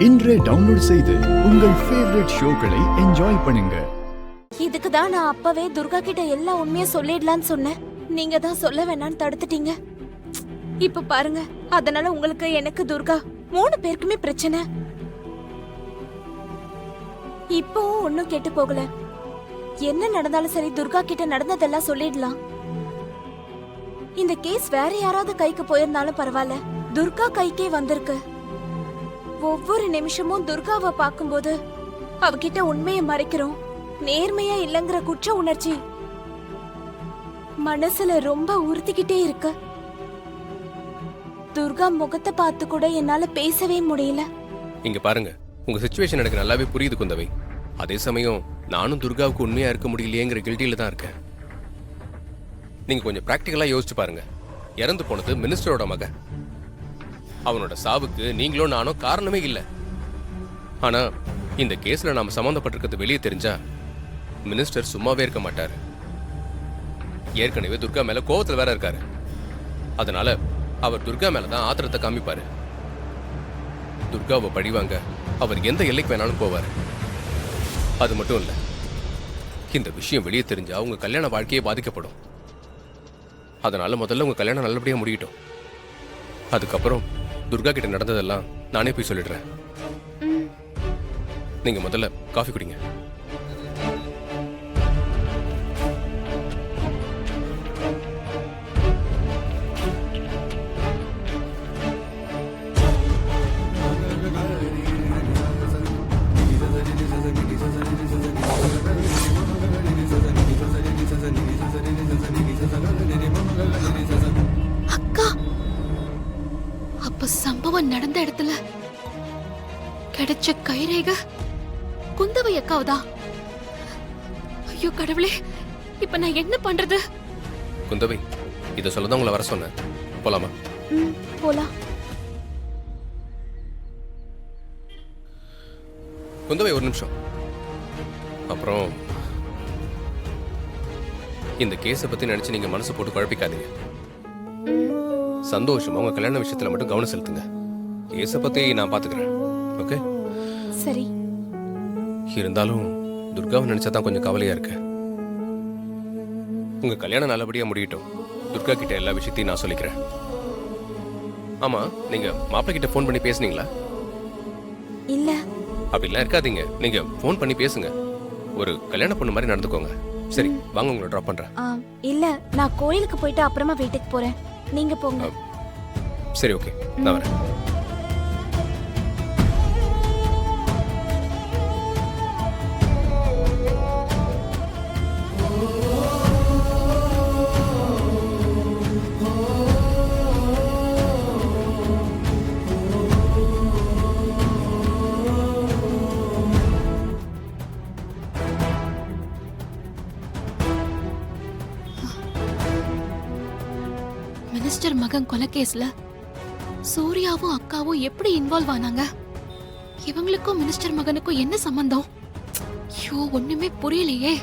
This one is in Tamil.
இன்றே டவுன்லோட் செய்து உங்கள் ஃபேவரட் ஷோக்களை என்ஜாய் பண்ணுங்க. இதுக்கு தான் நான் அப்பவே துர்கா கிட்ட எல்லா உண்மையை சொல்லிடலான்னு சொன்னேன். நீங்க தான் சொல்ல வேணான்னு தடுத்துட்டீங்க. இப்ப பாருங்க, அதனால உங்களுக்கு எனக்கு துர்கா 3 பேருக்குமே பிரச்சனை. இப்பவும் ஒன்னும் கெட்டு போகல. என்ன நடந்தாலும் சரி, துர்கா கிட்ட நடந்ததெல்லாம் சொல்லிடலாம். இந்த கேஸ் வேற யாராவது கைக்கு போயிருந்தாலும் பரவாயில்ல, துர்கா கைக்கே வந்திருக்கு. ஒவ்வொரு நிமிஷமும் துர்காவை பார்க்கும்போது அவகிட்ட உண்மையை மறைக்கிறோம். நேர்மையா இல்லங்கிற குற்ற உணர்ச்சி மனசுல ரொம்ப உறுத்திக்கிட்டே இருக்கு. துர்கா முகத்தை பார்த்து கூட என்னால பேசவே முடியல. இங்க பாருங்க, உங்க சிச்சுவேஷன் எனக்கு நல்லாவே புரியுது குந்தவை. அதே சமயம் நானும் துர்காவுக்கு உண்மையா இருக்க முடியலையேங்கிற கில்ட்டியில தான் இருக்கேன். நீங்க கொஞ்சம் பிராக்டிகலா யோசிச்சு பாருங்க. இறந்து போனது மினிஸ்டரோட மகன். அவனோட சாவுக்கு நீங்களோ நானோ காரணமே இல்லை. ஆனா இந்த கேஸ்ல நாம சம்பந்தப்பட்டிருக்கிறது வெளியே தெரிஞ்சா மினிஸ்டர் சும்மாவே இருக்க மாட்டாரு. ஏற்கனவே துர்கா மேல கோவத்துல வேற இருக்காரு. அதனால அவர் துர்கா மேலதான் ஆத்திரத்தை காமிப்பாரு. துர்காவை பழிவாங்க அவர் எந்த எல்லைக்கு வேணாலும் போவார். அது மட்டும் இல்ல, இந்த விஷயம் வெளியே தெரிஞ்சா உங்க கல்யாண வாழ்க்கையே பாதிக்கப்படும். அதனால முதல்ல உங்க கல்யாணம் நல்லபடியா முடியட்டும். அதுக்கப்புறம் துர்கா கிட்ட நடந்ததெல்லாம் நானே போய் சொல்லிடுறேன். நீங்க முதல்ல காஃபி குடிங்க. சம்பவம் நடந்த இடத்துல கிடைச்ச கைரேகை குந்தவை அக்காவுதா? ஐயோ கடவுளே, இப்ப நான் என்ன பண்றது? குந்தவை, இத சொல்லதான் உங்களை வர சொன்னேன். போலாமா? போலாம். குந்தவை, ஒரு நிமிஷம். அப்புறம் இந்த கேஸை பத்தி நினைச்சு நீங்க மனசு போட்டு குழப்பிக்காதீங்க. சந்தோஷமா உங்க கல்யாண விஷயத்துல மட்டும் கவனம் செலுத்துங்க. கேஸை பத்தி நான் பாத்துக்கிறேன். ஓகே? சரி. இருந்தாலும் துர்காவை நினைச்சாதான் கொஞ்சம் கவலையா இருக்கு. உங்க கல்யாணம் நல்லபடியா முடியட்டும். துர்கா கிட்ட எல்லா விஷயத்தையும் நான் சொல்லிக்கிறேன். ஆமா, நீங்க மாப்பிள்ளை கிட்ட போன் பண்ணி பேசுனீங்களா? இல்ல. அப்படிலாம் இருக்காதீங்க, நீங்க போன் பண்ணி பேசுங்க. ஒரு கல்யாண பொண்ணு மாதிரி நடந்துக்கோங்க. சரி, வாங்க, உங்களை டிராப் பண்றேன். இல்ல, நான் கோயிலுக்கு போயிட்டு அப்புறமா வீட்டுக்கு போறேன். நீங்க போங்க. சரி, ஓகே, நான் வரேன். மினிஸ்டர் மகன் கொலை கேஸ்ல சூர்யாவும் அக்காவும் எப்படி இன்வால்வ் ஆனாங்க? இவங்களுக்கும் மினிஸ்டர் மகனுக்கும் என்ன சம்பந்தம்? ஐயோ, ஒண்ணுமே புரியலையே.